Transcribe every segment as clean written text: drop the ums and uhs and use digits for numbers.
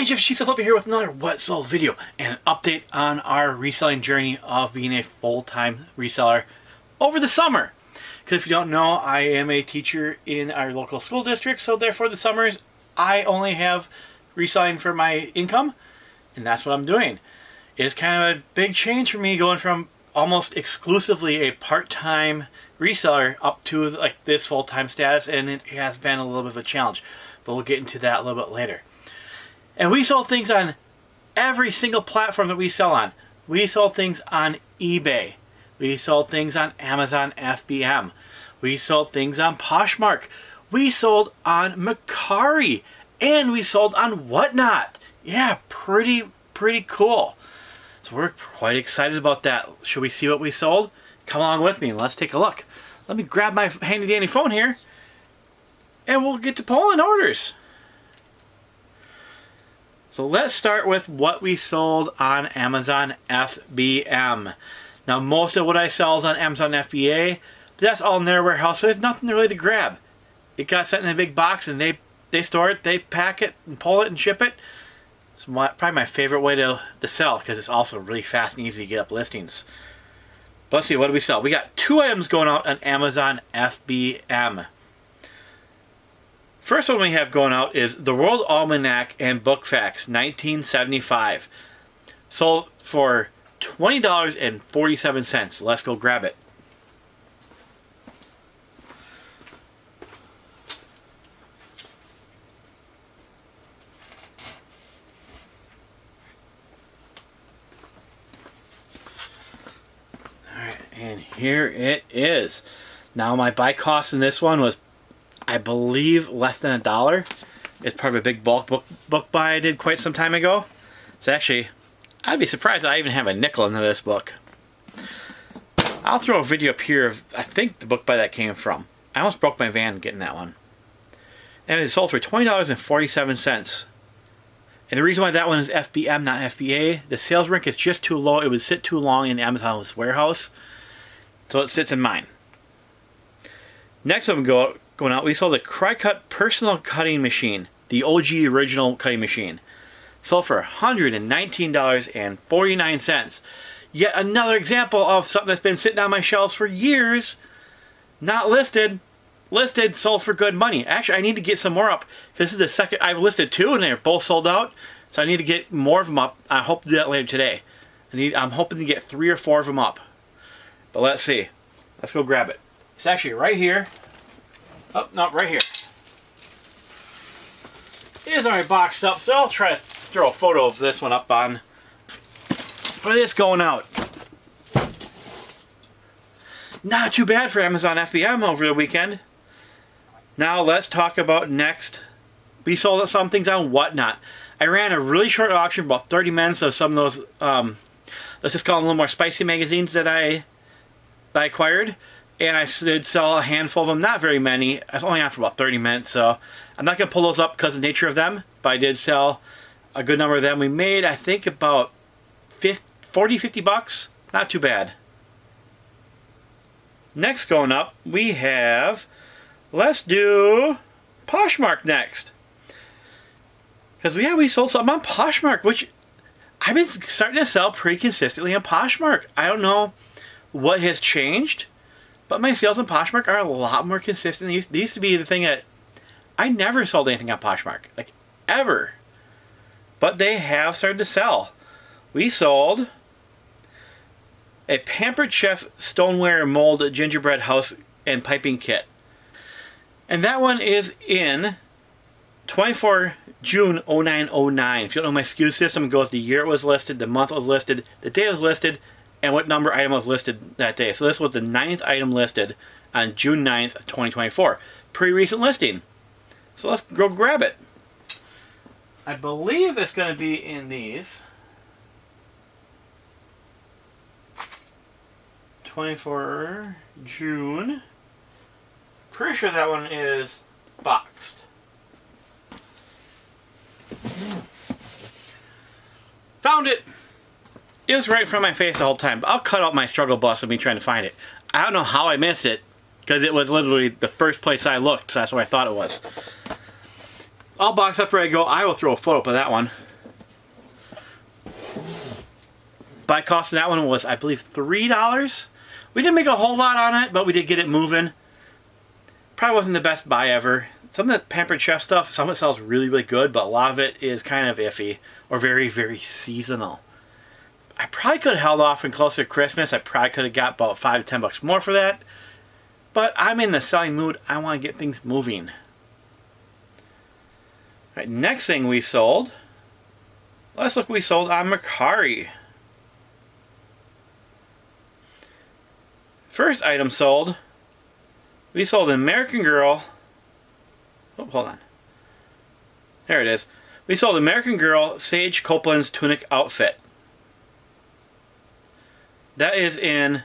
Jeff Cheesehead here with another What Sold video and an update on our reselling journey of being a full-time reseller over the summer. Because if you don't know, I am a teacher in our local school district, so therefore the summers I only have reselling for my income, and that's what I'm doing. It's kind of a big change for me going from almost exclusively a part-time reseller up to like this full-time status, and it has been a little bit of a challenge, but we'll get into that a little bit later. And we sold things on every single platform that we sell on. We sold things on eBay. We sold things on Amazon FBM. We sold things on Poshmark. We sold on Mercari. And we sold on Whatnot. Yeah, pretty cool. So we're quite excited about that. Should we see what we sold? Come along with me and let's take a look. Let me grab my handy dandy phone here and we'll get to pulling orders. So let's start with what we sold on Amazon FBM. Now most of what I sell is on Amazon FBA. That's all in their warehouse, so there's nothing really to grab. It got sent in a big box and they store it, they pack it and pull it and ship it. It's probably my favorite way to sell because it's also really fast and easy to get up listings. But let's see, what do we sell? We got 2 items going out on Amazon FBM. First one we have going out is the World Almanac and Book Facts 1975. Sold for $20.47. Let's go grab it. Alright, and here it is. Now my buy cost in this one was, I believe, less than $1. It's part of a big bulk book buy I did quite some time ago. So actually, I'd be surprised I even have a nickel into this book. I'll throw a video up here of, I think, the book buy that came from. I almost broke my van getting that one. And it sold for $20.47. And the reason why that one is FBM, not FBA, the sales rank is just too low. It would sit too long in Amazon's warehouse. So it sits in mine. Next one going out, we sold the Cry-Cut personal cutting machine, the OG original cutting machine. Sold for $119.49. Yet another example of something that's been sitting on my shelves for years, not listed. Listed, sold for good money. Actually, I need to get some more up. This is the second I've listed 2 and they're both sold out. So I need to get more of them up. I hope to do that later today. I'm hoping to get 3 or 4 of them up. But let's see. Let's go grab it. It's actually right here. Oh, no, right here. It is already boxed up, so I'll try to throw a photo of this one up on. But it's going out. Not too bad for Amazon FBM over the weekend. Now let's talk about next. We sold some things on Whatnot. I ran a really short auction, about 30 minutes of some of those, let's just call them a little more spicy magazines that I acquired. And I did sell a handful of them, not very many. I was only on for about 30 minutes, so I'm not going to pull those up because of the nature of them. But I did sell a good number of them. We made, I think, about 40-50 bucks. Not too bad. Next going up, we have, let's do Poshmark next. Because we sold something on Poshmark, which I've been starting to sell pretty consistently on Poshmark. I don't know what has changed, but my sales on Poshmark are a lot more consistent. They used to be the thing that I never sold anything on Poshmark, like ever. But they have started to sell. We sold a Pampered Chef stoneware mold gingerbread house and piping kit. And that one is in 24 June 0909. If you don't know my SKU system, it goes the year it was listed, the month it was listed, the day it was listed, and what number item was listed that day. So this was the 9th item listed on June 9th, 2024. Pretty recent listing. So let's go grab it. I believe it's going to be in these. 24 June. Pretty sure that one is boxed. Found it! It was right in front of my face the whole time. But I'll cut out my struggle bus of me trying to find it. I don't know how I missed it, because it was literally the first place I looked, so that's what I thought it was. All boxed up, ready to go. I will throw a photo up of that one. Buy cost of that one was, I believe, $3. We didn't make a whole lot on it, but we did get it moving. Probably wasn't the best buy ever. Some of the Pampered Chef stuff, some of it sells really, really good, but a lot of it is kind of iffy or very, very seasonal. I probably could have held off and closer to Christmas. I probably could have got about $5 to $10 more for that. But I'm in the selling mood. I want to get things moving. All right, next thing we sold. Let's look what we sold on Mercari. First item sold. We sold an American Girl. Oh, hold on. There it is. We sold American Girl Sage Copeland's tunic outfit. That is in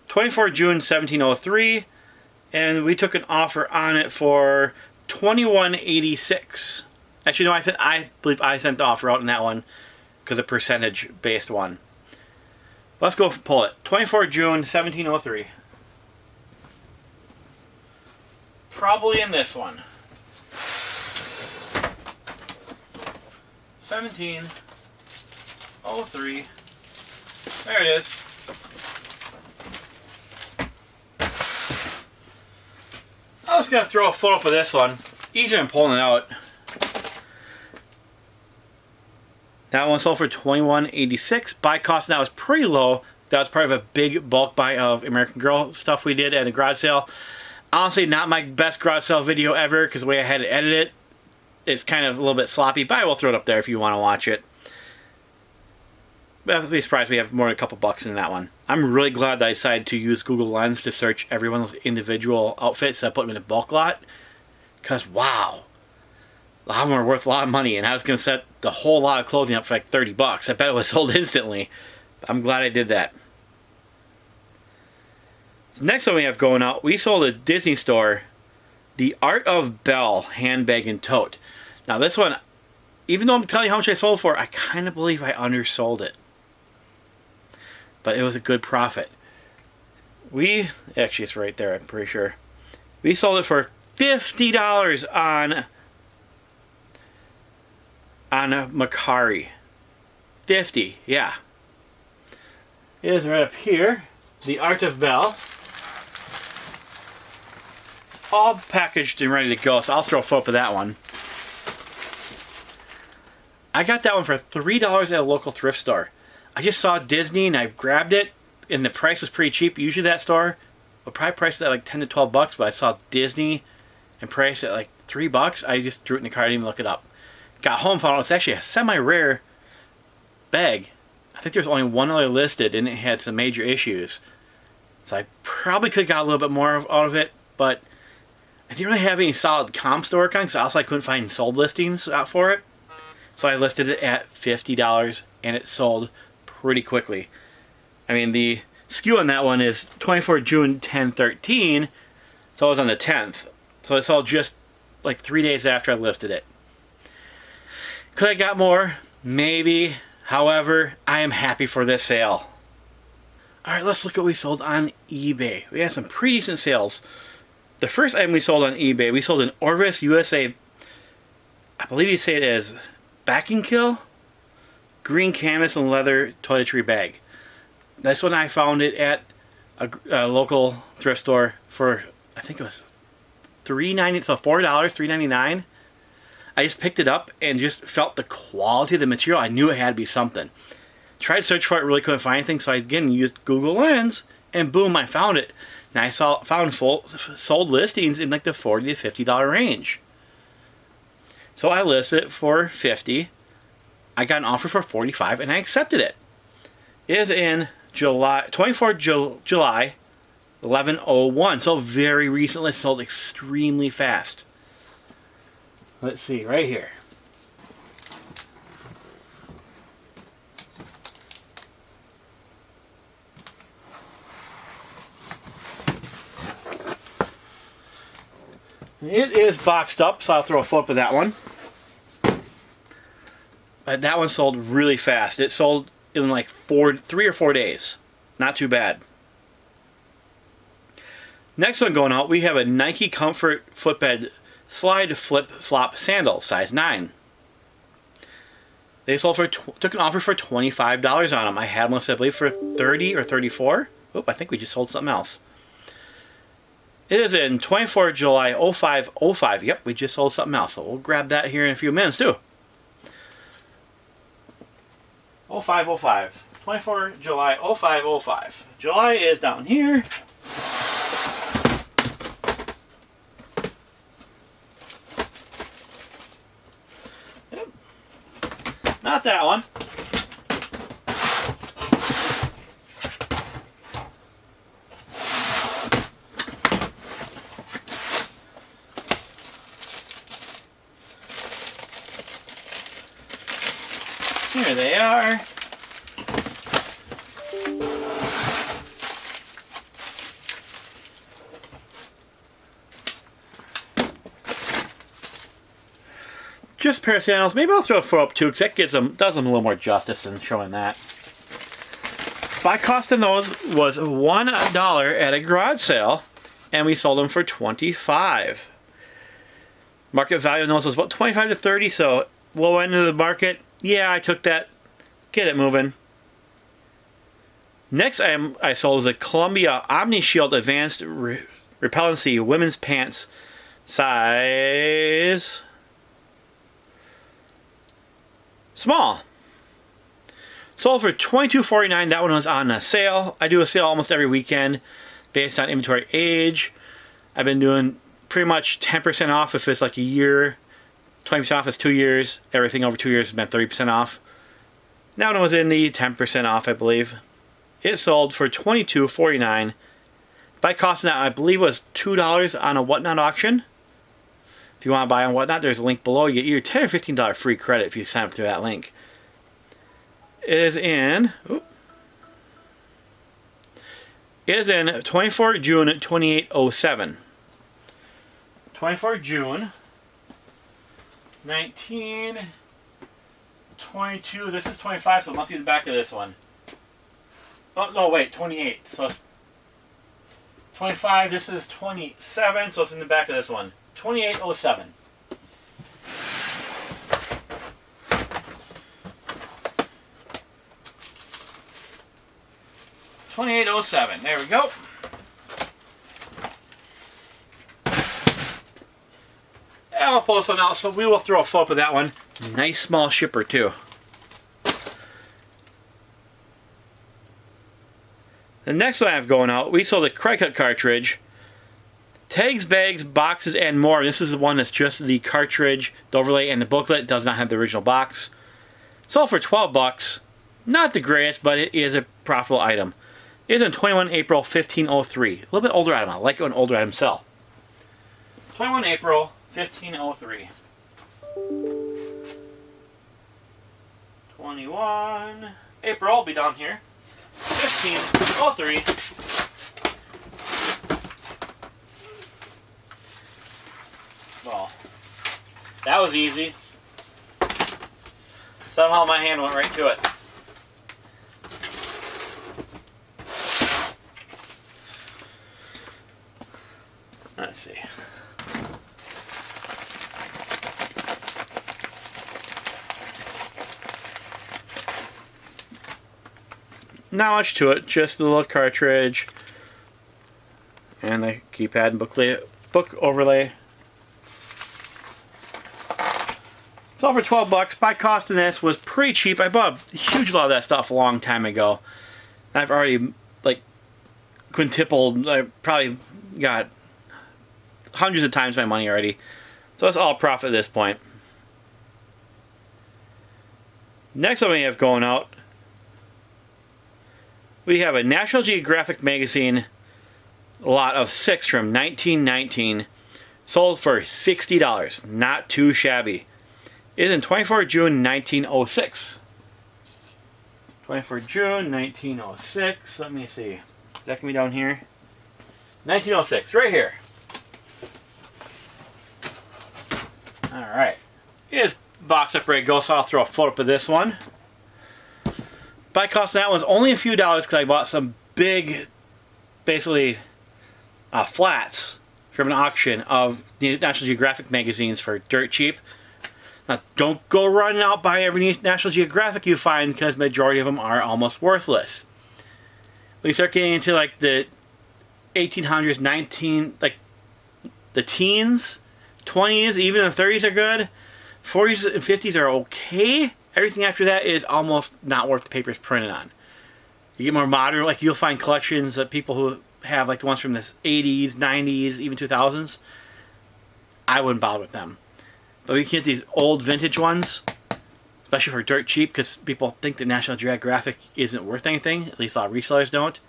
24 June 1703, and we took an offer on it for $21.86. Actually, no, I believe I sent the offer out in that one because a percentage-based one. Let's go pull it. 24 June 1703. Probably in this one. 1703. There it is. I was going to throw a photo up of this one. Easier than pulling it out. That one sold for $21.86. Buy cost now was pretty low. That was part of a big bulk buy of American Girl stuff we did at a garage sale. Honestly, not my best garage sale video ever because the way I had to edit it, it's kind of a little bit sloppy, but I will throw it up there if you want to watch it. But I'd be surprised we have more than a couple bucks in that one. I'm really glad that I decided to use Google Lens to search every one of those individual outfits that I put them in a bulk lot. Because, wow. A lot of them are worth a lot of money, and I was going to set the whole lot of clothing up for like $30. I bet it was sold instantly. But I'm glad I did that. So next one we have going out, we sold at Disney Store the Art of Belle handbag and tote. Now this one, even though I'm telling you how much I sold for, I kind of believe I undersold it. But it was a good profit. Actually it's right there, I'm pretty sure. We sold it for $50 on Mercari. 50, yeah. It is right up here. The Art of Belle. It's all packaged and ready to go, so I'll throw a photo of that one. I got that one for $3 at a local thrift store. I just saw Disney and I grabbed it, and the price was pretty cheap. Usually that store will probably price it at like 10 to 12 bucks, but I saw Disney and priced at like $3. I just threw it in the cart, I didn't even look it up. Got home, found out it's actually a semi-rare bag. I think there's only one other listed, and it had some major issues. So I probably could have got a little bit more out of it, but I didn't really have any solid comps to work on, because also I couldn't find sold listings out for it. So I listed it at $50, and it sold pretty quickly. I mean, the SKU on that one is 24 June 1013, so it was on the 10th. So it sold just like 3 days after I listed it. Could I got more? Maybe. However, I am happy for this sale. Alright, let's look at what we sold on eBay. We had some pretty decent sales. The first item we sold on eBay, we sold an Orvis USA, I believe you say it as Backing Kill? Green canvas and leather toiletry bag. This one I found it at a local thrift store for, I think it was $3.90, so $4, $3.99. I just picked it up and just felt the quality of the material. I knew it had to be something. Tried to search for it, really couldn't find anything, so I again used Google Lens, and boom, I found it. And I found sold listings in like the $40 to $50 range. So I listed it for $50. I got an offer for $45, and I accepted it. It is in July, 24 July, 11/01. So very recently, sold extremely fast. Let's see, right here. It is boxed up, so I'll throw a photo of that one. That one sold really fast. It sold in like 3 or 4 days. Not too bad. Next one going out, we have a Nike Comfort Footbed Slide Flip Flop Sandal, size 9. They sold for, took an offer for $25 on them. I had them listed, I believe, for 30 or 34. Oop, I think we just sold something else. It is in 24 July 0505. Yep, we just sold something else. So we'll grab that here in a few minutes too. 0505. 24 July 0505. July is down here. Yep. Not that one. Here they are. Just a pair of sandals. Maybe I'll throw a foot up too, because that does them a little more justice than showing that. My cost on those was $1 at a garage sale, and we sold them for $25. Market value on those was about $25 to $30, so low end of the market. Yeah, I took that. Get it moving. Next item I sold was a Columbia Omni Shield Advanced Repellency Women's Pants, size small. Sold for $22.49. That one was on a sale. I do a sale almost every weekend based on inventory age. I've been doing pretty much 10% off if it's like a year. 20% off is 2 years. Everything over 2 years has been 30% off. That one was in the 10% off, I believe. It sold for $22.49. By cost of that, I believe it was $2 on a Whatnot auction. If you want to buy on Whatnot, there's a link below. You get either $10 or $15 free credit if you sign up through that link. It is in... It is in 24 June 2807. 24 June 1922. This is 25, so it must be the back of this one. Oh, no, wait, 28. So it's 25, this is 27, so it's in the back of this one. 2807. $28.07. There we go. And I'll pull this one out, so we will throw a photo of that one. Nice small shipper too. The next one I have going out, we sold a credit card cartridge. Tags, bags, boxes, and more. This is the one that's just the cartridge, the overlay, and the booklet. It does not have the original box. Sold for $12. Not the greatest, but it is a profitable item. It is on 21 April 1503. A little bit older item. I like it when older items sell. 21 April 1503. 21 April will be down here. 1503. Well, that was easy. Somehow my hand went right to it. Let's see. Not much to it, just the little cartridge and the keypad and book overlay. So for $12, my cost in this was pretty cheap. I bought a huge lot of that stuff a long time ago. I've already like quintupled. I probably got hundreds of times my money already. So it's all profit at this point. Next one we have going out, we have a National Geographic magazine lot of 6 from 1919. Sold for $60. Not too shabby. It is in 24 June 1906. 24 June 1906. Let me see. That can be down here. 1906, right here. Alright. Here's box up ready to go, so I'll throw a photo up of this one. By cost of that one's only a few dollars because I bought some big, basically, flats from an auction of the National Geographic magazines for dirt cheap. Now, don't go running out by every National Geographic you find, because majority of them are almost worthless. When you start getting into like the 1800s, like the teens, 20s, even the 30s are good. 40s and 50s are okay. Everything after that is almost not worth the paper it's printed on. You get more modern, like you'll find collections of people who have like the ones from the 80s, 90s, even 2000s. I wouldn't bother with them. But you can get these old vintage ones, especially for dirt cheap, because people think that National Geographic isn't worth anything. At least a lot of resellers don't.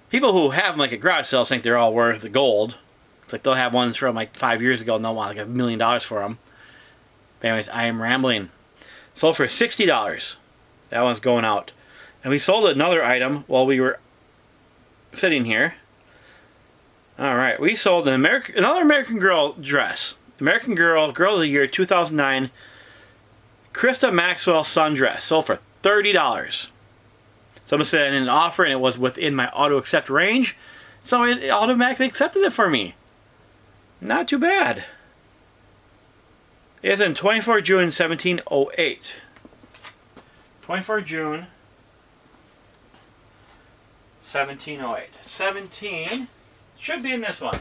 People who have them like at garage sales think they're all worth the gold. It's like they'll have ones from like 5 years ago and they'll want like $1 million for them. But anyways, I am rambling. Sold for $60. That one's going out. And we sold another item while we were sitting here. Alright, we sold another American Girl dress. American Girl, Girl of the Year 2009 Krista Maxwell sundress. Sold for $30. Someone sent in an offer and it was within my auto accept range. So it automatically accepted it for me. Not too bad. It is in 24 June 1708. 24 June 1708. 17 should be in this one.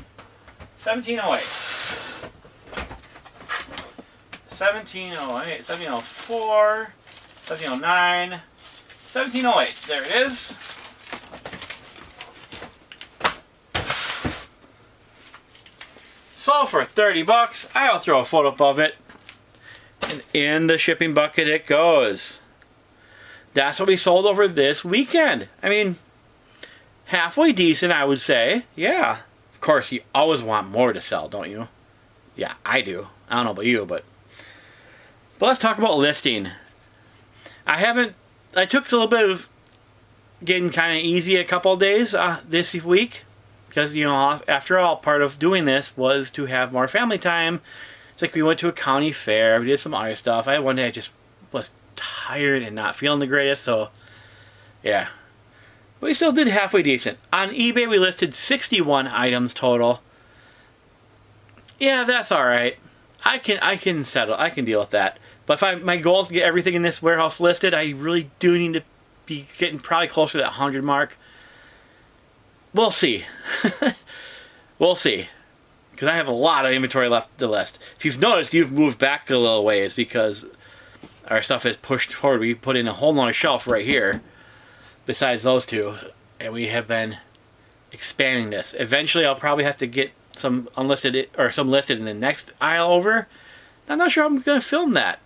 1708. 1708, 1704, 1709, 1708. There it is. Sold for $30. I'll throw a photo up of it. And in the shipping bucket it goes. That's what we sold over this weekend. I mean, halfway decent, I would say. Yeah. Of course, you always want more to sell, don't you? Yeah, I do. I don't know about you, but let's talk about listing. I took a little bit of getting kind of easy a couple of days this week. Because, you know, after all, part of doing this was to have more family time. It's like we went to a county fair, we did some other stuff. One day I just was tired and not feeling the greatest, so yeah. But we still did halfway decent. On eBay we listed 61 items total. Yeah, that's alright. I can settle, I can deal with that. But if my goal is to get everything in this warehouse listed, I really do need to be getting probably closer to that 100 mark. We'll see. We'll see. Because I have a lot of inventory left to list. If you've noticed, you've moved back a little ways because our stuff is pushed forward. We put in a whole nother shelf right here besides those two. And we have been expanding this. Eventually, I'll probably have to get some unlisted or some listed in the next aisle over. I'm not sure I'm going to film that.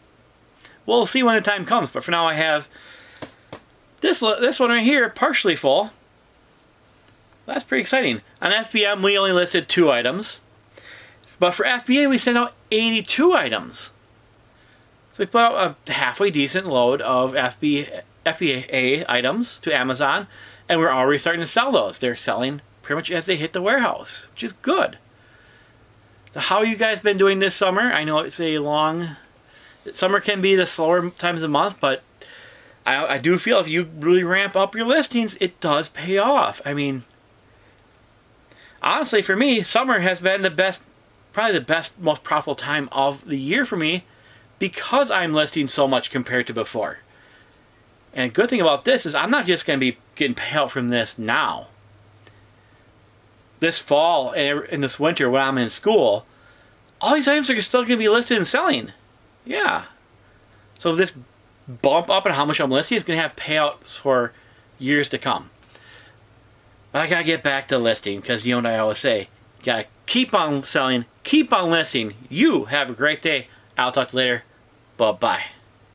We'll see when the time comes. But for now, I have this one right here partially full. That's pretty exciting. On FBM, we only listed 2 items. But for FBA, we sent out 82 items. So we put out a halfway decent load of FBA items to Amazon. And we're already starting to sell those. They're selling pretty much as they hit the warehouse, which is good. So how have you guys been doing this summer? I know it's a long... Summer can be the slower times of the month, but I do feel if you really ramp up your listings, it does pay off. I mean... Honestly, for me, summer has been the best, probably the best, most profitable time of the year for me because I'm listing so much compared to before. And a good thing about this is I'm not just going to be getting payout from this now. This fall and this winter when I'm in school, all these items are still going to be listed and selling. Yeah. So this bump up in how much I'm listing is going to have payouts for years to come. But I gotta get back to listing because you know what I always say. You gotta keep on selling, keep on listing. You have a great day. I'll talk to you later. Bye-bye.